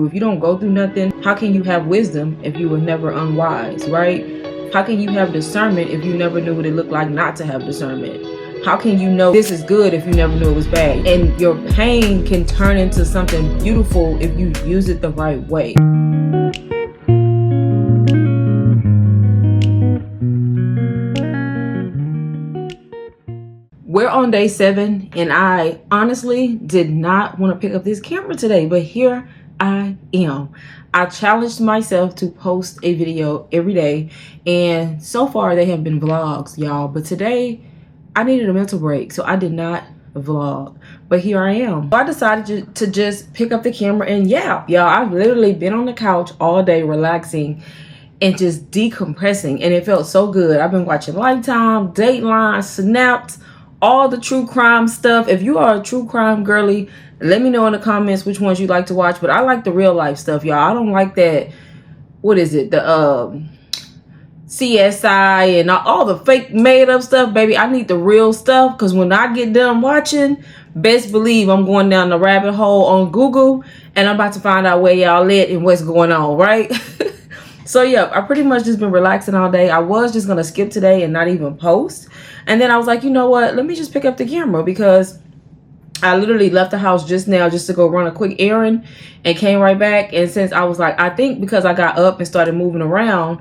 If you don't go through nothing, how can you have wisdom if you were never unwise, right? How can you have discernment if you never knew what it looked like not to have discernment? How can you know this is good if you never knew it was bad? And your pain can turn into something beautiful if you use it the right way. We're on day 7, and I honestly did not want to pick up this camera today, but here I am. I challenged myself to post a video every day, and so far they have been vlogs, y'all. But today I needed a mental break, so I did not vlog. But here I am. So I decided to just pick up the camera and yap, y'all. I've literally been on the couch all day relaxing and just decompressing, and it felt so good. I've been watching Lifetime, Dateline, Snapped, all the true crime stuff. If you are a true crime girly, let me know in the comments which ones you like to watch. But I like the real life stuff, y'all. I don't like that, what is it, the CSI and all the fake made up stuff, baby. I need the real stuff, because when I get done watching, best believe I'm going down the rabbit hole on Google, and I'm about to find out where y'all at and what's going on, right? So yeah, I pretty much just been relaxing all day. I was just gonna skip today and not even post, and then I was like, you know what, let me just pick up the camera, because I literally left the house just now just to go run a quick errand and came right back. And since I was like, I think because I got up and started moving around,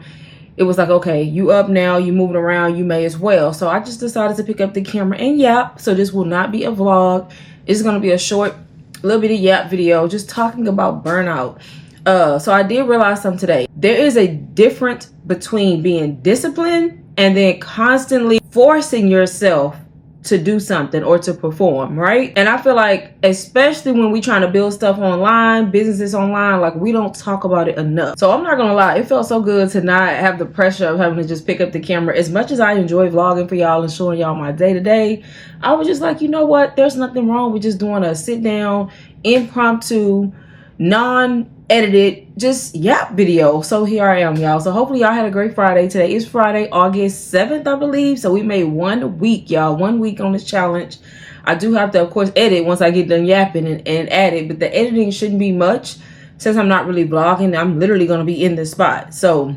it was like, okay, you up now, you moving around, you may as well. So I just decided to pick up the camera and yap. So this will not be a vlog. It's going to be a short little bitty yap video just talking about burnout. So I did realize something today. There is a difference between being disciplined and then constantly forcing yourself to do something or to perform, right? And I feel like, especially when we trying to build stuff online, businesses online, like, we don't talk about it enough. So I'm not gonna lie, it felt so good to not have the pressure of having to just pick up the camera. As much as I enjoy vlogging for y'all and showing y'all my day-to-day, I was just like, you know what, there's nothing wrong with just doing a sit down, impromptu, non-edited, just yap video. So here I am, y'all. So hopefully y'all had a great Friday. Today is Friday, August 7th, I believe. So we made 1 week, y'all. 1 week on this challenge. I do have to, of course, edit once I get done yapping and add it, but the editing shouldn't be much since I'm not really vlogging. I'm literally going to be in the spot. So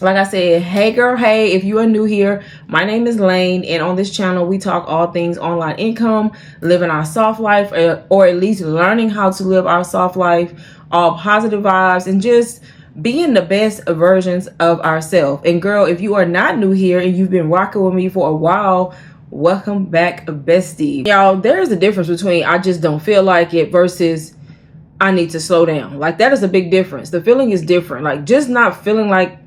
like I said, hey girl, hey, if you are new here, my name is Lane, and on this channel we talk all things online income, living our soft life, or at least learning how to live our soft life, all positive vibes, and just being the best versions of ourselves. And girl, if you are not new here and you've been rocking with me for a while, welcome back, bestie. Y'all, there is a difference between I just don't feel like it versus I need to slow down. Like, that is a big difference. The feeling is different. Like, just not feeling like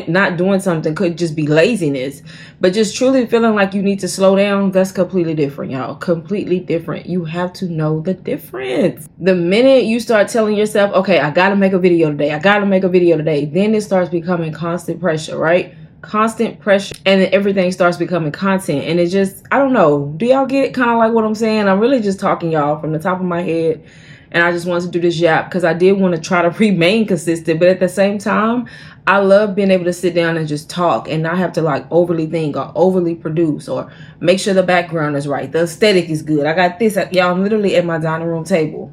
not doing something could just be laziness, but just truly feeling like you need to slow down, that's completely different, y'all. Completely different. You have to know the difference. The minute you start telling yourself, okay, I gotta make a video today, I gotta make a video today, then it starts becoming constant pressure, right? Constant pressure, and then everything starts becoming content. And it just, I don't know, do y'all get kind of like what I'm saying? I'm really just talking, y'all, from the top of my head. And I just wanted to do this yap because I did want to try to remain consistent. But at the same time, I love being able to sit down and just talk and not have to like overly think or overly produce or make sure the background is right. The aesthetic is good. I got this. Y'all, I'm literally at my dining room table.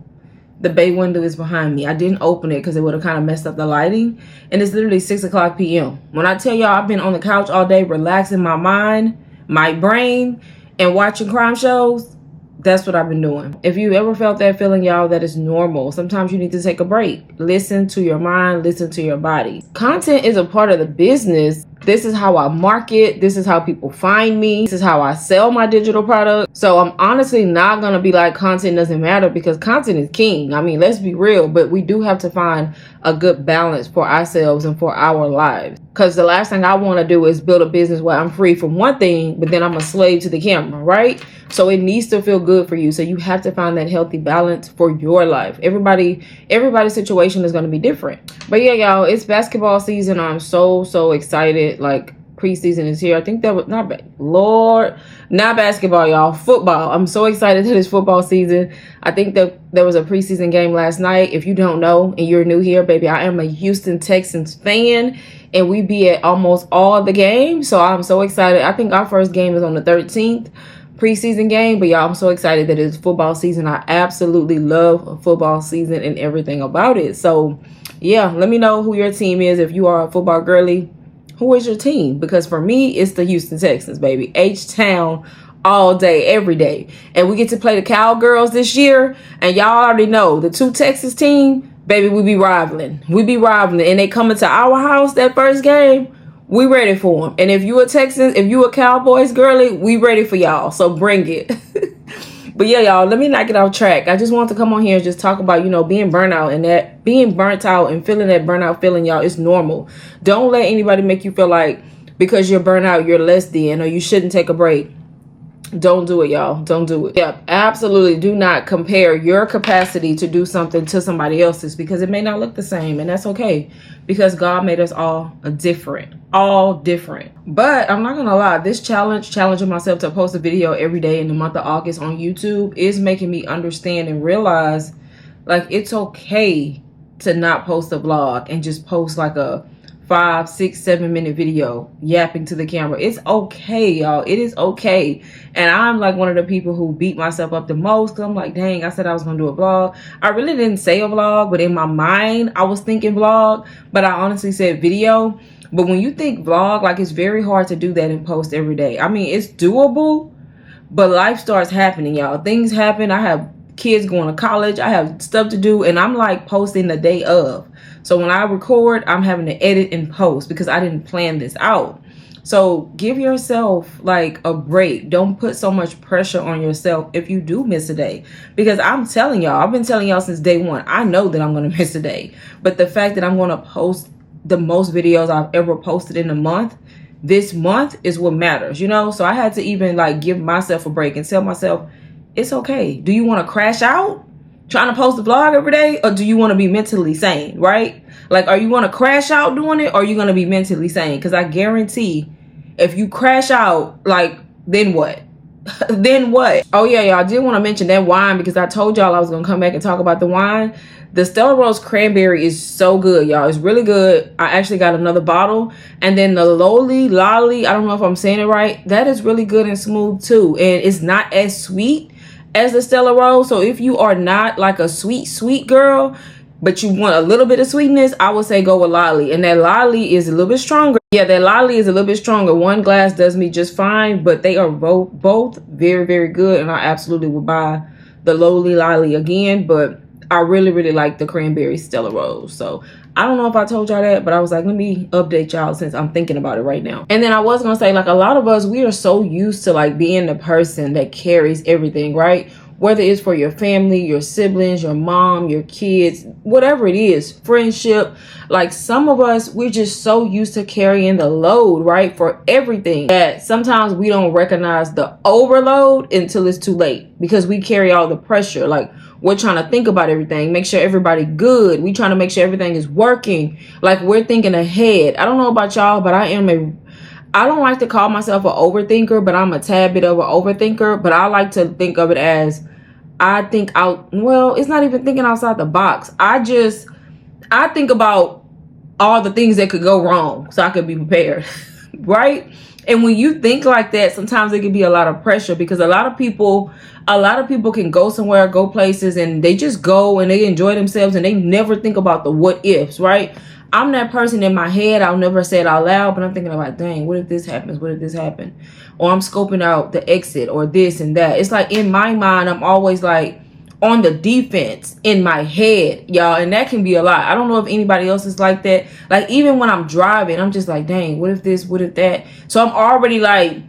The bay window is behind me. I didn't open it because it would have kind of messed up the lighting. And it's literally 6 o'clock p.m. When I tell y'all I've been on the couch all day relaxing my mind, my brain, and watching crime shows, that's what I've been doing. If you ever felt that feeling, y'all, that is normal. Sometimes you need to take a break. Listen to your mind, listen to your body. Content is a part of the business. This is how I market. This is how people find me. This is how I sell my digital product. So I'm honestly not going to be like content doesn't matter, because content is king. I mean, let's be real, but we do have to find a good balance for ourselves and for our lives. Because the last thing I want to do is build a business where I'm free from one thing, but then I'm a slave to the camera, right? So it needs to feel good for you. So you have to find that healthy balance for your life. Everybody's situation is going to be different. But yeah, y'all, it's basketball season. I'm so excited. Like, preseason is here. I think that was not basketball, y'all. Football. I'm so excited that it's football season. I think that there was a preseason game last night. If you don't know and you're new here, baby, I am a Houston Texans fan, and we be at almost all the games. So I'm so excited. I think our first game is on the 13th. preseason game, but y'all, I'm so excited that it's football season. I absolutely love a football season and everything about it. So yeah, let me know who your team is. If you are a football girly, who is your team? Because for me, it's the Houston Texans, baby. H-Town all day, every day. And we get to play the Cowgirls this year. And y'all already know the 2 Texas team, baby, we be rivaling. We be rivaling. And they coming to our house that first game. We ready for them. And if you a Texans, if you a Cowboys girly, we ready for y'all. So bring it. But yeah, y'all, let me not get off track. I just want to come on here and just talk about, you know, being burnout, and that being burnt out and feeling that burnout feeling, y'all, is normal. Don't let anybody make you feel like because you're burnt out, you're less than, or you shouldn't take a break. Don't do it, y'all. Don't do it. Yep, absolutely. Do not compare your capacity to do something to somebody else's, because it may not look the same, and that's okay, because God made us all different. But I'm not gonna lie, this challenging myself to post a video every day in the month of August on YouTube is making me understand and realize, like, it's okay to not post a vlog and just post like a 5, 6, 7 minute video yapping to the camera. It's okay, y'all. It is okay. And I'm like one of the people who beat myself up the most, because I'm like, dang, I said I was gonna do a vlog. I really didn't say a vlog, but in my mind I was thinking vlog, but I honestly said video. But when you think vlog, like, it's very hard to do that and post every day. I mean, it's doable, but life starts happening, y'all. Things happen. I have kids going to college. I have stuff to do, and I'm like posting the day of. So when I record, I'm having to edit and post because I didn't plan this out. So give yourself like a break. Don't put so much pressure on yourself if you do miss a day. Because I'm telling y'all, I've been telling y'all since day one, I know that I'm going to miss a day. But the fact that I'm going to post the most videos I've ever posted in a month, this month, is what matters, you know? So I had to even like give myself a break and tell myself, it's okay. Do you want to crash out trying to post a vlog every day, or do you want to be mentally sane, right? Like, are you going to crash out doing it, or are you going to be mentally sane? Because I guarantee if you crash out, like, then what? Then what? Oh yeah, y'all, I did want to mention that wine, because I told y'all I was going to come back and talk about the wine. The Stella Rose Cranberry is so good, y'all. It's really good. I actually got another bottle. And then the Lolly, I don't know if I'm saying it right, that is really good and smooth too. And it's not as sweet as the Stella Rose. So if you are not like a sweet girl, but you want a little bit of sweetness, I would say go with Lolly. And that Lolly is a little bit stronger. Yeah, that Lolly is a little bit stronger. One glass does me just fine, but they are both very, very good. And I absolutely would buy the Lolly again, but I really like the Cranberry Stella Rose. So I don't know if I told y'all that, but I was like, let me update y'all since I'm thinking about it right now. And then I was gonna say, like, a lot of us, we are so used to like being the person that carries everything, right? Whether it's for your family, your siblings, your mom, your kids, whatever it is, friendship. Like, some of us, we're just so used to carrying the load, right, for everything, that sometimes we don't recognize the overload until it's too late, because we carry all the pressure. Like, we're trying to think about everything, make sure everybody good. We trying to make sure everything is working. Like, we're thinking ahead. I don't know about y'all, but I don't like to call myself an overthinker, but I'm a tad bit of an overthinker. But I like to think of it as, I think out, well, it's not even thinking outside the box. I think about all the things that could go wrong so I could be prepared, right? And when you think like that, sometimes it can be a lot of pressure, because a lot of people can go somewhere, go places, and they just go and they enjoy themselves and they never think about the what ifs, right? I'm that person in my head. I'll never say it out loud, but I'm thinking about, dang, what if this happens? What if this happened? Or I'm scoping out the exit or this and that. It's like in my mind, I'm always like on the defense in my head, y'all. And that can be a lot. I don't know if anybody else is like that. Like, even when I'm driving, I'm just like, dang, what if this? What if that? So I'm already like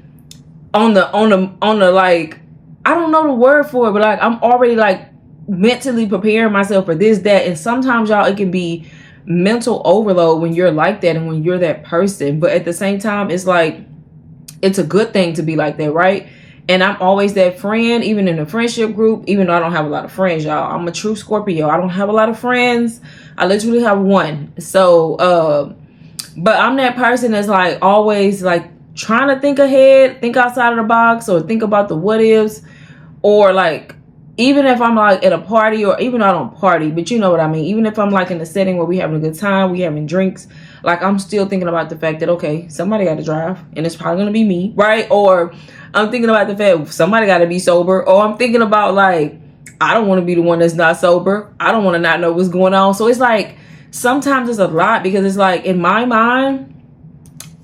on the like, I don't know the word for it, but like I'm already like mentally preparing myself for this, that. And sometimes, y'all, it can be mental overload when you're like that and when you're that person. But at the same time, it's like, it's a good thing to be like that, right? And I'm always that friend, even in a friendship group, even though I don't have a lot of friends, y'all. I'm a true Scorpio. I don't have a lot of friends. I literally have one. So but I'm that person that's like always like trying to think ahead, think outside of the box, or think about the what ifs, or like even if I'm like at a party, or even though I don't party, but you know what I mean, even if I'm like in a setting where we having a good time, we having drinks, like I'm still thinking about the fact that, okay, somebody got to drive and it's probably gonna be me, right? Or I'm thinking about the fact somebody got to be sober, or I'm thinking about like, I don't want to be the one that's not sober. I don't want to not know what's going on. So it's like sometimes it's a lot, because it's like in my mind,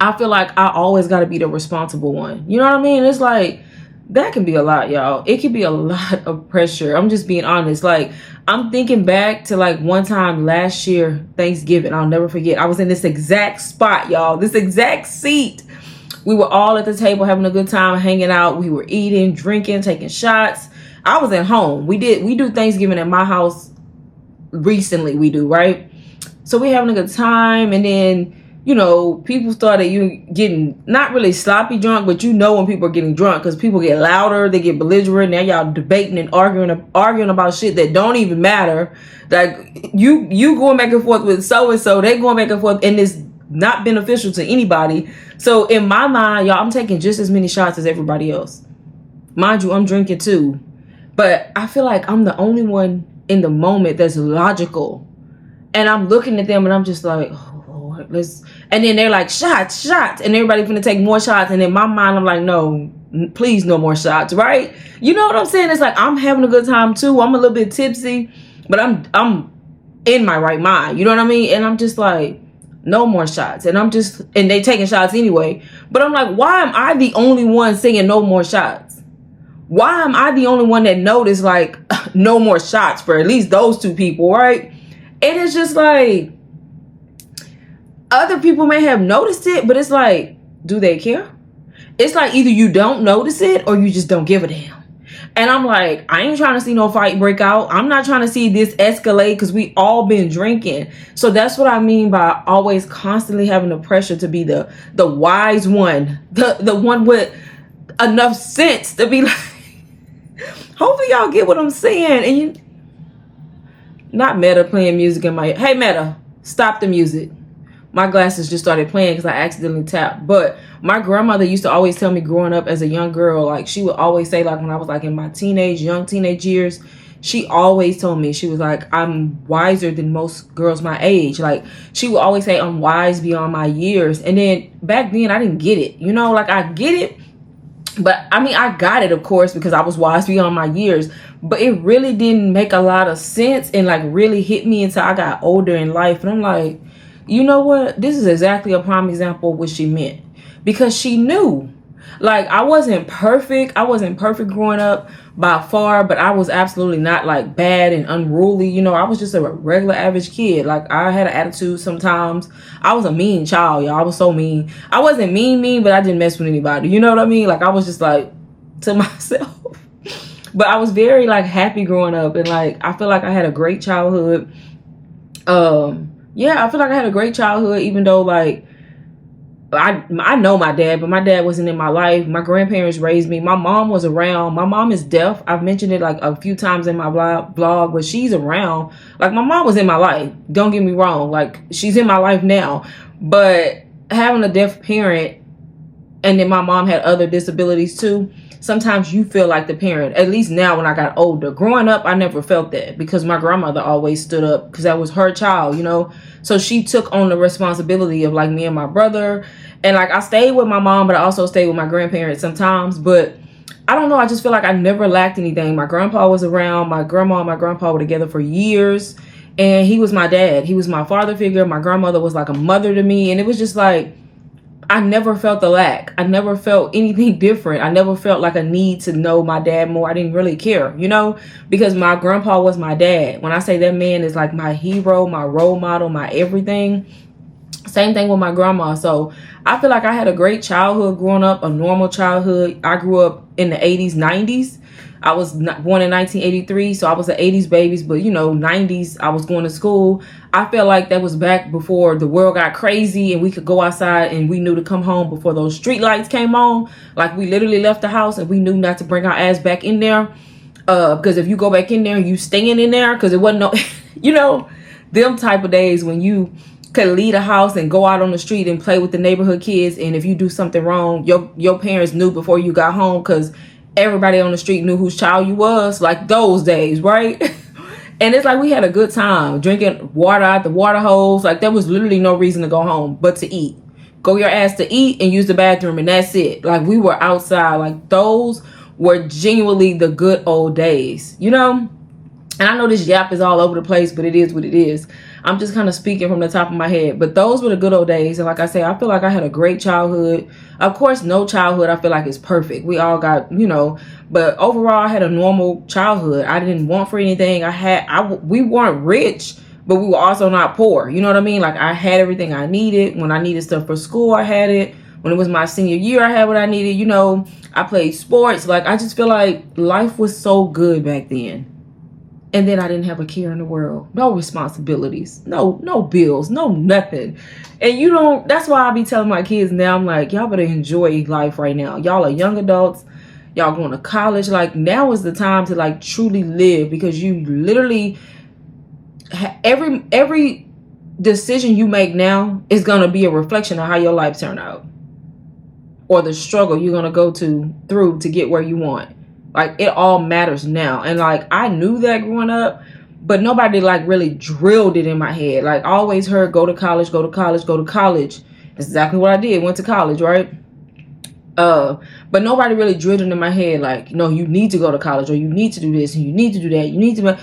I feel like I always got to be the responsible one. You know what I mean? It's like, that can be a lot, y'all. It can be a lot of pressure. I'm just being honest. Like, I'm thinking back to like one time last year, Thanksgiving. I'll never forget. I was in this exact spot, y'all. This exact seat. We were all at the table having a good time, hanging out. We were eating, drinking, taking shots. I was at home. We do Thanksgiving at my house recently. We do, right? So we having a good time, and then, you know, people started getting not really sloppy drunk, but you know when people are getting drunk, because people get louder, they get belligerent. Now y'all debating and arguing about shit that don't even matter. Like you going back and forth with so and so, they going back and forth, and it's not beneficial to anybody. So in my mind, y'all, I'm taking just as many shots as everybody else. Mind you, I'm drinking too, but I feel like I'm the only one in the moment that's logical, and I'm looking at them and I'm just like, oh Lord, let's. And then they're like, shots, and everybody finna take more shots. And in my mind, I'm like, no, please, no more shots, right? You know what I'm saying? It's like, I'm having a good time too. I'm a little bit tipsy, but I'm in my right mind. You know what I mean? And I'm just like, no more shots. And they taking shots anyway. But I'm like, why am I the only one saying no more shots? Why am I the only one that noticed like no more shots for at least those two people, right? And it's just like, other people may have noticed it, but it's like, do they care? It's like either you don't notice it or you just don't give a damn. And I'm like, I ain't trying to see no fight break out. I'm not trying to see this escalate, because we all been drinking. So that's what I mean by always constantly having the pressure to be the wise one, the one with enough sense to be like, hopefully y'all get what I'm saying. And you, not Meta playing music in my, hey Meta, stop the music. My glasses just started playing because I accidentally tapped. But my grandmother used to always tell me growing up as a young girl, like she would always say, like when I was like in my young teenage years, she always told me, she was like, I'm wiser than most girls my age. Like she would always say, I'm wise beyond my years. And then back then I didn't get it, you know, like I get it. But I mean, I got it, of course, because I was wise beyond my years. But it really didn't make a lot of sense and like really hit me until I got older in life. And I'm like, you know what? This is exactly a prime example of what she meant, because she knew. Like I wasn't perfect. I wasn't perfect growing up by far, but I was absolutely not like bad and unruly. You know, I was just a regular average kid. Like I had an attitude sometimes. I was a mean child, y'all. I was so mean. I wasn't mean, but I didn't mess with anybody. You know what I mean? Like I was just like to myself. But I was very like happy growing up, and like I feel like I had a great childhood. Yeah, I feel like I had a great childhood, even though like I know my dad, but my dad wasn't in my life. My grandparents raised me. My mom was around. My mom is deaf. I've mentioned it like a few times in my blog, but she's around. Like my mom was in my life. Don't get me wrong. Like she's in my life now, but having a deaf parent, and then my mom had other disabilities too. Sometimes you feel like the parent, at least now when I got older. Growing up, I never felt that, because my grandmother always stood up, because that was her child, you know? So she took on the responsibility of like me and my brother. And like I stayed with my mom, but I also stayed with my grandparents sometimes. But I don't know, I just feel like I never lacked anything. My grandpa was around. My grandma and my grandpa were together for years. And he was my dad. He was my father figure. My grandmother was like a mother to me. And it was just like, I never felt the lack. I never felt anything different. I never felt like a need to know my dad more. I didn't really care, you know, because my grandpa was my dad. When I say that man is like my hero, my role model, my everything. Same thing with my grandma. So I feel like I had a great childhood growing up, a normal childhood. I grew up in the 80s, 90s. I was born in 1983, so I was an 80s babies, but you know, 90s, I was going to school. I felt like that was back before the world got crazy and we could go outside and we knew to come home before those street lights came on. Like we literally left the house and we knew not to bring our ass back in there. Because if you go back in there and you staying in there, because it wasn't no, you know, them type of days when you could leave a house and go out on the street and play with the neighborhood kids. And if you do something wrong, your parents knew before you got home, because everybody on the street knew whose child you was, like those days, right? And it's like we had a good time drinking water out the water hose. Like there was literally no reason to go home but to eat. Go your ass to eat and use the bathroom, and that's it. Like we were outside. Like those were genuinely the good old days, you know? And I know this yap is all over the place, but it is what it is. I'm just kind of speaking from the top of my head. But those were the good old days. And like I say, I feel like I had a great childhood. Of course, no childhood I feel like is perfect. We all got, you know, but overall I had a normal childhood. I didn't want for anything. We weren't rich, but we were also not poor. You know what I mean? Like I had everything I needed. When I needed stuff for school, I had it. When it was my senior year, I had what I needed. You know, I played sports. Like I just feel like life was so good back then. And then I didn't have a care in the world. No responsibilities. No bills. No nothing. And that's why I be telling my kids now, I'm like, y'all better enjoy life right now. Y'all are young adults. Y'all going to college. Like now is the time to like truly live, because you literally, every decision you make now is going to be a reflection of how your life turned out. Or the struggle you're going to go through to get where you want. Like it all matters now. And like I knew that growing up, but nobody like really drilled it in my head. Like I always heard go to college, go to college, go to college. That's exactly what I did. Went to college, right? But nobody really drilled it in my head like, no, you need to go to college, or you need to do this and you need to do that. You need to,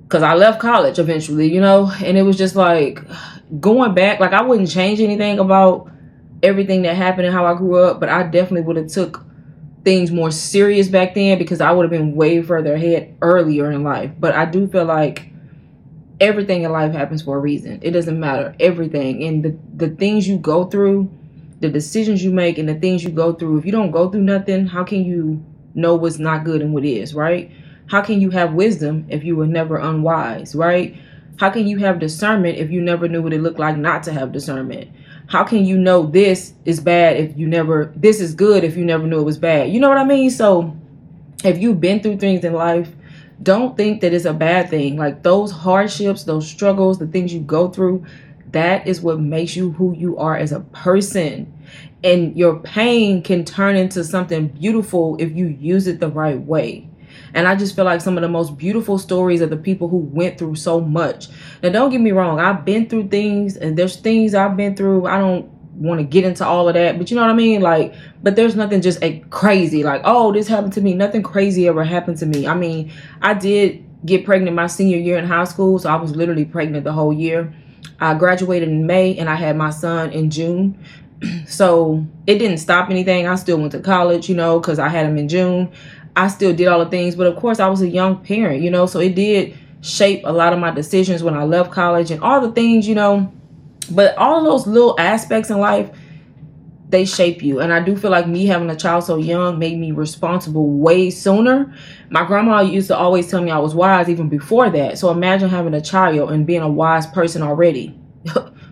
because I left college eventually, you know, and it was just like going back, like I wouldn't change anything about everything that happened and how I grew up, but I definitely would have took things more serious back then, because I would have been way further ahead earlier in life. But I do feel like everything in life happens for a reason. It doesn't matter, everything. And the things you go through, the decisions you make and the things you go through, if you don't go through nothing, how can you know what's not good and what is, right? How can you have wisdom if you were never unwise, right? How can you have discernment if you never knew what it looked like not to have discernment? How can you know this is bad this is good if you never knew it was bad? You know what I mean? So if you've been through things in life, don't think that it's a bad thing. Like those hardships, those struggles, the things you go through, that is what makes you who you are as a person. And your pain can turn into something beautiful if you use it the right way. And I just feel like some of the most beautiful stories are the people who went through so much. Now, don't get me wrong. I've been through things, and there's things I've been through. I don't want to get into all of that, but you know what I mean? Like, but there's nothing just crazy. Like, oh, this happened to me. Nothing crazy ever happened to me. I mean, I did get pregnant my senior year in high school. So I was literally pregnant the whole year. I graduated in May and I had my son in June. So it didn't stop anything. I still went to college, you know, because I had him in June. I still did all the things, but of course I was a young parent, you know, so it did shape a lot of my decisions when I left college and all the things, you know, but all of those little aspects in life, they shape you. And I do feel like me having a child so young made me responsible way sooner. My grandma used to always tell me I was wise even before that. So imagine having a child and being a wise person already.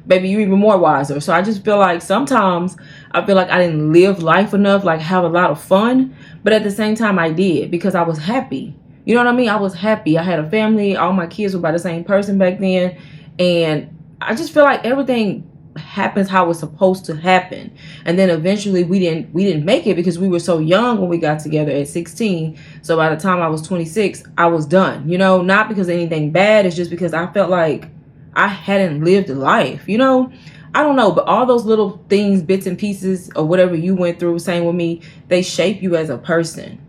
Baby, you're even more wiser. So I just feel like sometimes I feel like I didn't live life enough, like have a lot of fun. But at the same time, I did, because I was happy. You know what I mean? I was happy. I had a family. All my kids were by the same person back then. And I just feel like everything happens how it's supposed to happen. And then eventually we didn't make it because we were so young when we got together at 16. So by the time I was 26, I was done. You know, not because of anything bad. It's just because I felt like I hadn't lived life, you know? I don't know, but all those little things, bits and pieces or whatever you went through, same with me, they shape you as a person.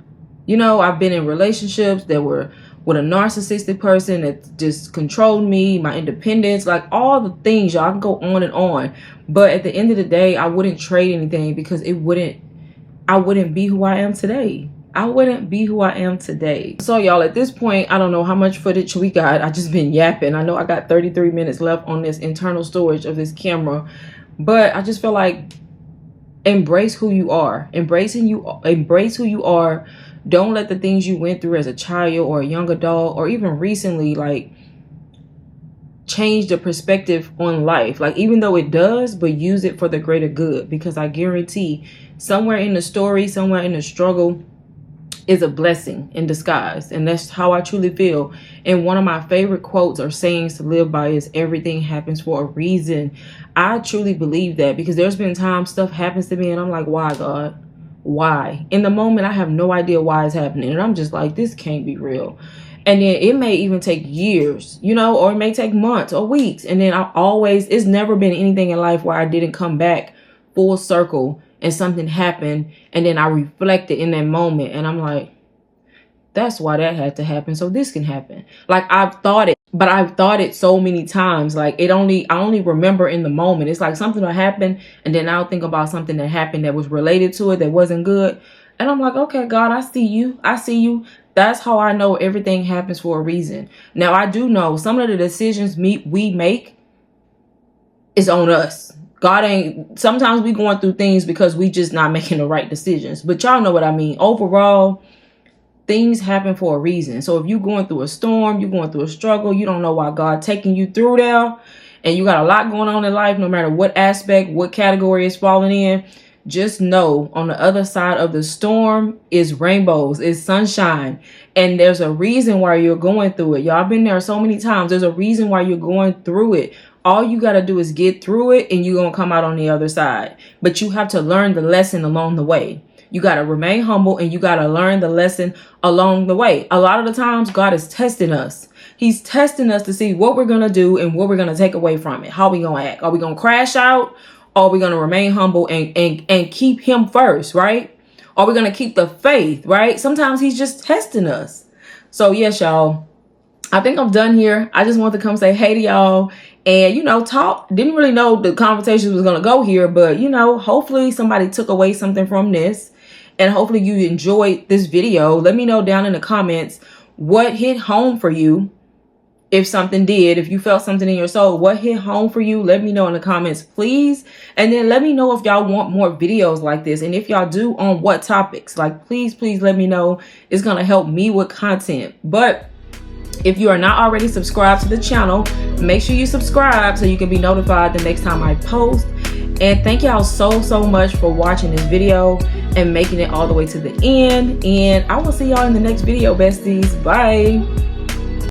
You know, I've been in relationships that were with a narcissistic person that just controlled me, my independence, like all the things, y'all. I can go on and on. But at the end of the day, I wouldn't trade anything, because I wouldn't be who I am today. I wouldn't be who I am today. So y'all, at this point, I don't know how much footage we got. I just been yapping. I know I got 33 minutes left on this internal storage of this camera, but I just feel like embrace who you are. Embrace who you are. Don't let the things you went through as a child or a young adult or even recently, like, change the perspective on life. Like, even though it does, but use it for the greater good, because I guarantee somewhere in the story, somewhere in the struggle, is a blessing in disguise. And that's how I truly feel. And one of my favorite quotes or sayings to live by is, everything happens for a reason. I truly believe that, because there's been times stuff happens to me and I'm like, why, God? why. In the moment, I have no idea why it's happening. And I'm just like, this can't be real. And then it may even take years, you know, or it may take months or weeks. And then it's never been anything in life where I didn't come back full circle and something happened. And then I reflected in that moment. And I'm like, that's why that had to happen. So this can happen. Like, I've thought it so many times. Like, I only remember in the moment. It's like something will happen, and then I'll think about something that happened that was related to it that wasn't good. And I'm like, okay, God, I see you. I see you. That's how I know everything happens for a reason. Now, I do know some of the decisions we make is on us. Sometimes we going through things because we just not making the right decisions. But y'all know what I mean. Overall, things happen for a reason. So if you're going through a storm, you're going through a struggle, you don't know why God taking you through there, and you got a lot going on in life, no matter what aspect, what category it's falling in, just know on the other side of the storm is rainbows, is sunshine. And there's a reason why you're going through it. Y'all been there so many times. There's a reason why you're going through it. All you got to do is get through it, and you're going to come out on the other side. But you have to learn the lesson along the way. You got to remain humble, and you got to learn the lesson along the way. A lot of the times, God is testing us. He's testing us to see what we're going to do and what we're going to take away from it. How we going to act? Are we going to crash out? Or are we going to remain humble and keep him first, right? Are we going to keep the faith, right? Sometimes he's just testing us. So yes, y'all, I think I'm done here. I just wanted to come say hey to y'all and, talk. Didn't really know the conversation was going to go here, but, hopefully somebody took away something from this. And hopefully you enjoyed this video. Let me know down in the comments what hit home for you. If something did, if you felt something in your soul, what hit home for you? Let me know in the comments, please. And then let me know if y'all want more videos like this. And if y'all do, on what topics. Like, please let me know. It's going to help me with content. But if you are not already subscribed to the channel, make sure you subscribe so you can be notified the next time I post. And thank y'all so much for watching this video and making it all the way to the end. And I will see y'all in the next video, besties. Bye.